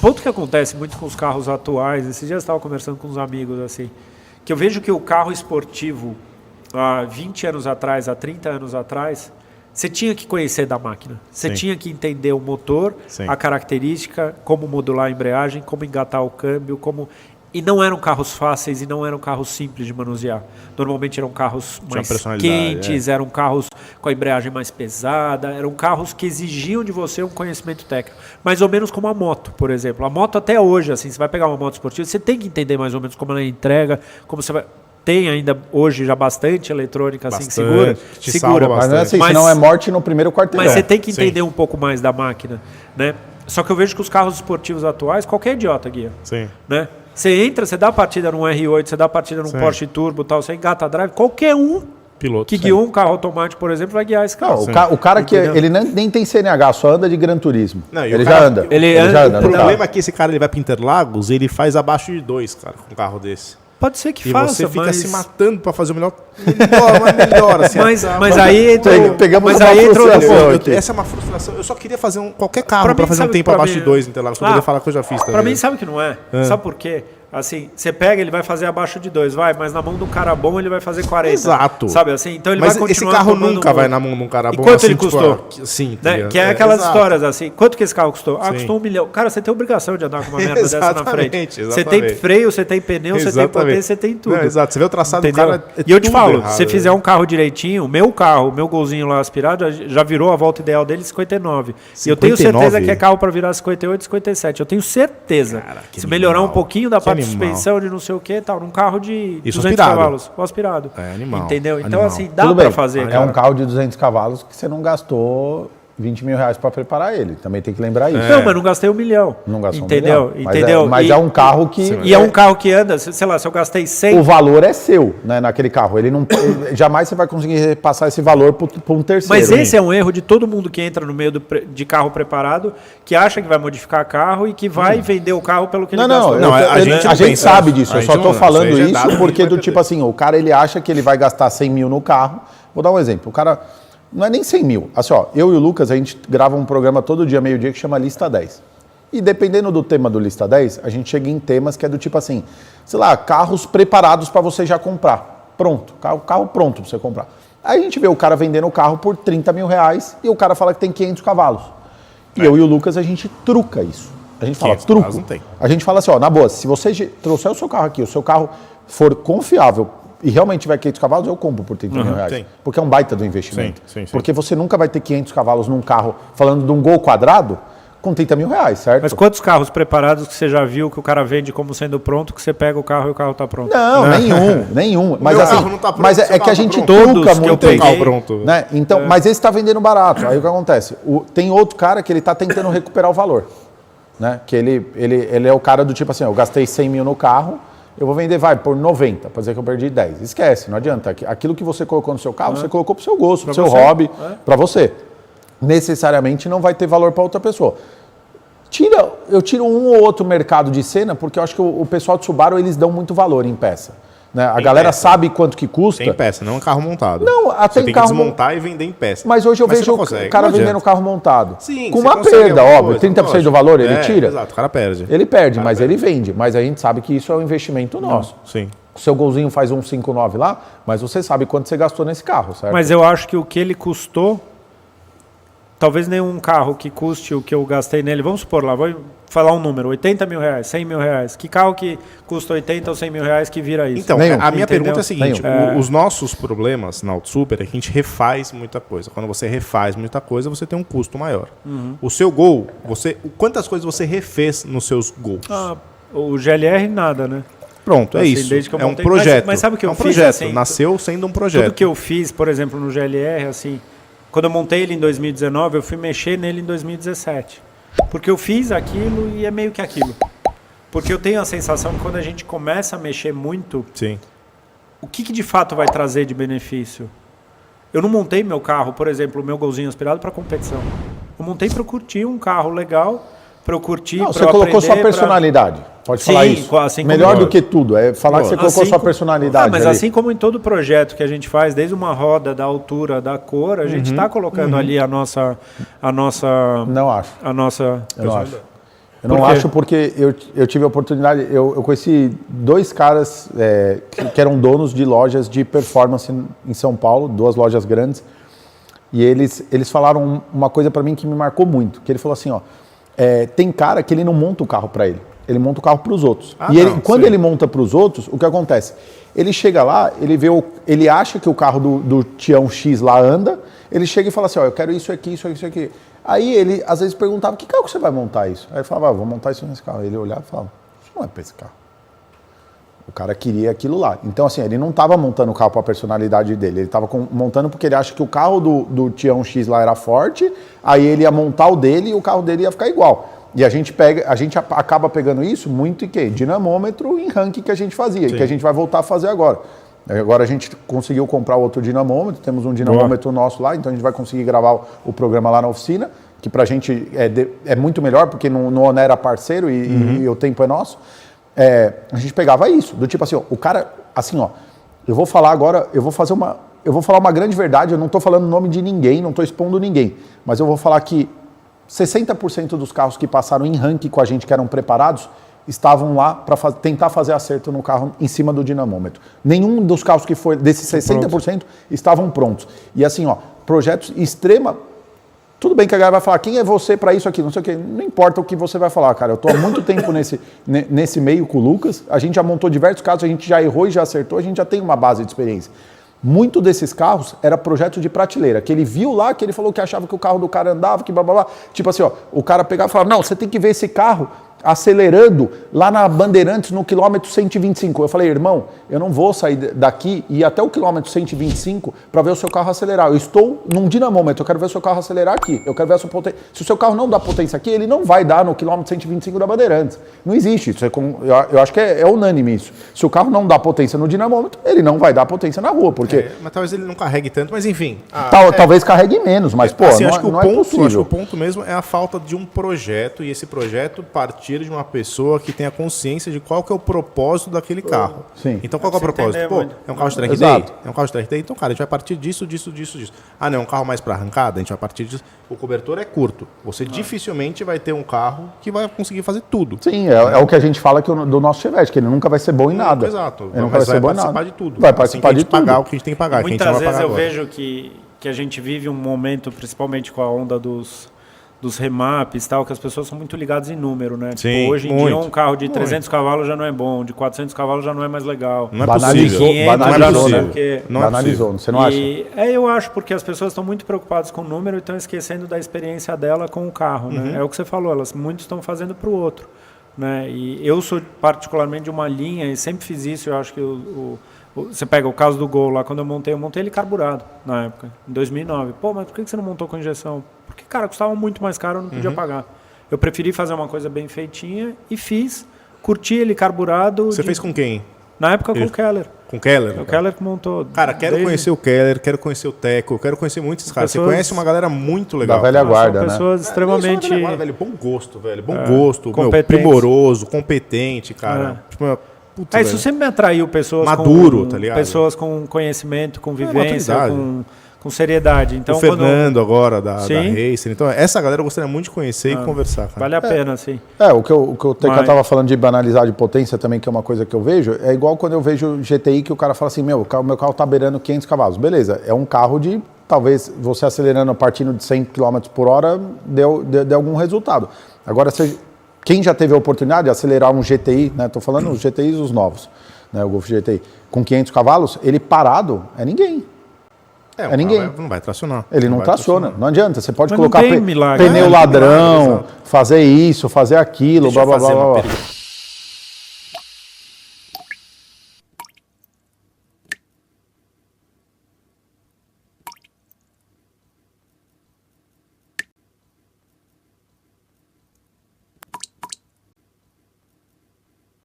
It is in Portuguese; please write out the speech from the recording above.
ponto que acontece muito com os carros atuais, esses dias eu estava conversando com uns amigos, assim, que eu vejo que o carro esportivo, há 20 anos atrás, há 30 anos atrás, você tinha que conhecer da máquina. Você tinha que entender o motor, a característica, como modular a embreagem, como engatar o câmbio, como... E não eram carros fáceis e não eram carros simples de manusear. Normalmente eram carros mais quentes, eram carros com a embreagem mais pesada, eram carros que exigiam de você um conhecimento técnico. Mais ou menos como a moto, por exemplo. A moto até hoje, assim, você vai pegar uma moto esportiva, você tem que entender mais ou menos como ela entrega, como você vai... Tem ainda hoje já bastante eletrônica assim, segura. Mas não é assim, senão é morte no primeiro quarteirão. Mas você tem que entender um pouco mais da máquina, né? Só que eu vejo que os carros esportivos atuais, qualquer idiota guia. Né? Você entra, você dá a partida num R8, você dá a partida num Porsche Turbo, tal, você engata a drive, qualquer piloto que guiou um carro automático, por exemplo, vai guiar esse carro. Não, o cara que ele nem tem CNH, só anda de Gran Turismo. Não, ele já anda. Ele já anda. O problema é que esse cara ele vai para Interlagos e ele faz abaixo de 2, cara, com um carro desse. Pode ser que faça, você fica se matando para fazer o melhor assim. Mas aí entrou... Pegamos uma frustração aqui. Essa é uma frustração. Eu só queria fazer qualquer carro para fazer um tempo abaixo de 2 em Interlagos, para poder falar que eu já fiz também. Para mim, sabe que não é? Sabe por quê? Assim, você pega, ele vai fazer abaixo de 2, mas na mão de um cara bom ele vai fazer 40. Exato. Sabe assim? Então ele mas vai continuar. Esse carro nunca vai na mão de um cara bom. E quanto assim, ele custou? Sim, né? Que é aquelas histórias assim. Quanto que esse carro custou? Custou 1 milhão. Cara, você tem obrigação de andar com uma merda dessa na frente. Você tem freio, você tem pneu, você tem potência, você tem tudo. Não, exato. Você vê o traçado do cara. E eu te falo, se você fizer um carro direitinho, o meu golzinho lá aspirado, já virou a volta ideal dele 59. E eu tenho certeza que é carro para virar 58, 57. Eu tenho certeza. Cara, se melhorar um pouquinho da parte de suspensão, de não sei o que tal, num carro de 200 cavalos, o aspirado. É animal. Entendeu? Então, assim, dá pra fazer. É um carro de 200 cavalos que você não gastou 20 mil reais pra preparar ele. Também tem que lembrar isso. Não, mas não gastei 1 milhão. Não gastou entendeu? 1 milhão. Entendeu? Mas é um carro que... E é um carro que anda, sei lá, se eu gastei 100... O valor é seu, né, naquele carro. Ele não, jamais você vai conseguir passar esse valor para um terceiro. Mas esse é um erro de todo mundo que entra no meio de carro preparado, que acha que vai modificar carro e que vai vender o carro pelo que ele gastou. Não, a gente sabe disso. Eu só estou falando isso porque do tipo assim, o cara ele acha que ele vai gastar 100 mil no carro. Vou dar um exemplo. O cara... Não é nem 100 mil. Assim, ó, eu e o Lucas, a gente grava um programa todo dia, meio-dia, que chama Lista 10. E dependendo do tema do Lista 10, a gente chega em temas que é do tipo assim, sei lá, carros preparados para você já comprar. Pronto, carro pronto para você comprar. Aí a gente vê o cara vendendo o carro por 30 mil reais e o cara fala que tem 500 cavalos. E eu e o Lucas, a gente truca isso. A gente fala, truco. A gente fala assim, ó, na boa, se você trouxer o seu carro aqui, o seu carro for confiável, e realmente tiver 500 cavalos, eu compro por 30 mil reais. Sim. Porque é um baita do investimento. Sim. Porque você nunca vai ter 500 cavalos num carro, falando de um Gol quadrado, com 30 mil reais, certo? Mas quantos carros preparados que você já viu que o cara vende como sendo pronto, que você pega o carro e o carro está pronto? Não, nenhum. Mas assim, carro não tá pronto, mas é que a gente truca muito o carro pronto. Né? Então, mas esse está vendendo barato. Aí o que acontece? Tem outro cara que ele está tentando recuperar o valor. Né? Que ele é o cara do tipo assim, eu gastei 100 mil no carro, eu vou vender, por 90, para dizer que eu perdi 10. Esquece, não adianta. Aquilo que você colocou no seu carro, você colocou para o seu gosto, para o seu hobby, para você. Necessariamente não vai ter valor para outra pessoa. Eu tiro um ou outro mercado de cena, porque eu acho que o pessoal de Subaru, eles dão muito valor em peça. Né? A galera sabe quanto que custa. Tem peça, não é um carro montado. Não, até você tem carro que desmontar e vender em peça. Mas hoje eu vejo o cara vendendo carro montado. Sim, com uma perda, óbvio. 30% do valor ele tira. Exato, o cara perde. Ele perde, mas ele vende. Mas a gente sabe que isso é um investimento nosso. Sim. O seu golzinho faz 159 lá, mas você sabe quanto você gastou nesse carro, certo? Mas eu acho que o que ele custou, talvez nenhum carro que custe o que eu gastei nele, vamos supor lá, vou falar um número, 80 mil reais, 100 mil reais. Que carro que custa 80 ou 100 mil reais que vira isso? Então, a minha pergunta é a seguinte, os nossos problemas na Auto Super é que a gente refaz muita coisa. Quando você refaz muita coisa, você tem um custo maior. O seu Gol, quantas coisas você refez nos seus Gols? O GLR nada, né? Pronto, é isso. É um projeto. Mas sabe o que eu fiz? Assim, nasceu sendo um projeto. Tudo que eu fiz, por exemplo, no GLR, assim, quando eu montei ele em 2019, eu fui mexer nele em 2017. Porque eu fiz aquilo e é meio que aquilo. Porque eu tenho a sensação que quando a gente começa a mexer muito, o que de fato vai trazer de benefício? Eu não montei meu carro, por exemplo, o meu golzinho aspirado para competição. Eu montei para eu curtir um carro legal, para eu curtir, para eu aprender. Você colocou sua personalidade. Pode falar isso. Assim melhor do que tudo, é falar que você colocou sua personalidade. Mas ali. assim como em todo projeto que a gente faz, desde uma roda, da altura, da cor, a gente está colocando ali a nossa... Não acho. A nossa... Eu não acho. Eu não acho porque eu tive a oportunidade, eu conheci 2 caras que eram donos de lojas de performance em São Paulo, 2 lojas grandes, e eles falaram uma coisa para mim que me marcou muito, que ele falou assim, ó, tem cara que ele não monta o carro para ele monta o carro para os outros. Quando ele monta para os outros, o que acontece? Ele chega lá, ele acha que o carro do Tião X lá anda, ele chega e fala assim, ó, eu quero isso aqui, isso aqui, isso aqui. Aí ele, às vezes, perguntava, que carro que você vai montar isso? Aí ele falava, vou montar isso nesse carro. Aí ele olhava e falava, isso não é para esse carro. O cara queria aquilo lá. Então, assim, ele não estava montando o carro para a personalidade dele. Ele estava montando porque ele acha que o carro do Tião X lá era forte, aí ele ia montar o dele e o carro dele ia ficar igual. E a gente acaba pegando isso muito em quê? Dinamômetro em ranking que a gente fazia, e que a gente vai voltar a fazer agora. Agora a gente conseguiu comprar outro dinamômetro, temos um dinamômetro nosso lá, então a gente vai conseguir gravar o programa lá na oficina, que pra gente é muito melhor, porque não onera parceiro e o tempo é nosso. A gente pegava isso, do tipo assim, ó, o cara, assim, ó, eu vou falar agora, eu vou falar uma grande verdade, eu não tô falando o nome de ninguém, não tô expondo ninguém, mas eu vou falar que 60% dos carros que passaram em ranking com a gente, que eram preparados, estavam lá para tentar fazer acerto no carro em cima do dinamômetro. Nenhum dos carros que foi desses 60% estavam prontos. E assim, ó, projetos extrema. Tudo bem que a galera vai falar, quem é você para isso aqui? Não sei o quê. Não importa o que você vai falar, cara. Eu estou há muito tempo nesse meio com o Lucas. A gente já montou diversos carros, a gente já errou e já acertou, a gente já tem uma base de experiência. Muito desses carros era projeto de prateleira, que ele viu lá, que ele falou que achava que o carro do cara andava, que blá blá blá. Tipo assim, ó, o cara pegava e falava, não, você tem que ver esse carro acelerando lá na Bandeirantes no quilômetro 125. Eu falei, irmão, eu não vou sair daqui e ir até o quilômetro 125 para ver o seu carro acelerar. Eu estou num dinamômetro, eu quero ver o seu carro acelerar aqui. Eu quero ver a sua potência. Se o seu carro não dá potência aqui, ele não vai dar no quilômetro 125 da Bandeirantes. Não existe isso. Eu acho que é unânime isso. Se o carro não dá potência no dinamômetro, ele não vai dar potência na rua. Porque... mas talvez ele não carregue tanto, mas enfim. Talvez carregue menos, mas pô, assim, não é possível. Acho que o ponto mesmo é a falta de um projeto, e esse projeto partir de uma pessoa que tenha consciência de qual que é o propósito daquele carro. Sim. Então qual que é o propósito? Pô, é um carro de track day? É um carro de track day? Então, cara, a gente vai partir disso. Ah, não, é um carro mais para arrancada? A gente vai partir disso. O cobertor é curto. Você dificilmente vai ter um carro que vai conseguir fazer tudo. Sim, é o que a gente fala do nosso Chevette, que ele nunca vai ser bom em nada. Exato. Ele nunca vai ser bom em nada. Vai participar de tudo. Vai participar de tudo. Pagar o que a gente tem que pagar. Muitas vezes eu vejo que a gente vive um momento, principalmente com a onda dos remaps e tal, que as pessoas são muito ligadas em número, né? Sim, tipo, hoje em dia um carro de 300 cavalos já não é bom, de 400 cavalos já não é mais legal. Não é possível. Banalizou, você não acha? Eu acho, porque as pessoas estão muito preocupadas com o número e estão esquecendo da experiência dela com o carro, né? É o que você falou, muitos estão fazendo para o outro, né? E eu sou particularmente de uma linha, e sempre fiz isso, eu acho que você pega o caso do Gol lá, quando eu montei ele carburado na época, em 2009. Pô, mas por que você não montou com injeção? Porque, cara, custava muito mais caro, eu não podia pagar. Eu preferi fazer uma coisa bem feitinha e fiz, curti ele carburado. Você fez com quem? Na época com o Keller. Com o Keller? O Keller que montou. Cara, quero conhecer o Keller, quero conhecer o Teco, quero conhecer muitos caras. Você conhece uma galera muito legal. Da velha guarda, são pessoas extremamente... velha guarda, velho. Bom gosto, velho. Bom gosto, primoroso, competente, cara. Tipo, puta, isso sempre me atraiu, pessoas maduro, tá ligado? Pessoas com conhecimento, com vivência, com seriedade. Então, o Fernando agora da Racer. Então, essa galera eu gostaria muito de conhecer e conversar. Cara. Vale a pena, sim. O que o Teca estava falando de banalizar de potência também, que é uma coisa que eu vejo, é igual quando eu vejo GTI, que o cara fala assim, meu carro tá beirando 500 cavalos. Beleza, é um carro de, talvez, você acelerando partindo de 100 km por hora, deu algum resultado. Agora, quem já teve a oportunidade de acelerar um GTI, né? Tô falando os GTIs, os novos, né? O Golf GTI, com 500 cavalos, ele parado é ninguém. É ninguém. Não vai tracionar. Ele não traciona. Não adianta. Você pode mas colocar pneu ladrão, fazer isso, fazer aquilo, blá, blá, blá, blá.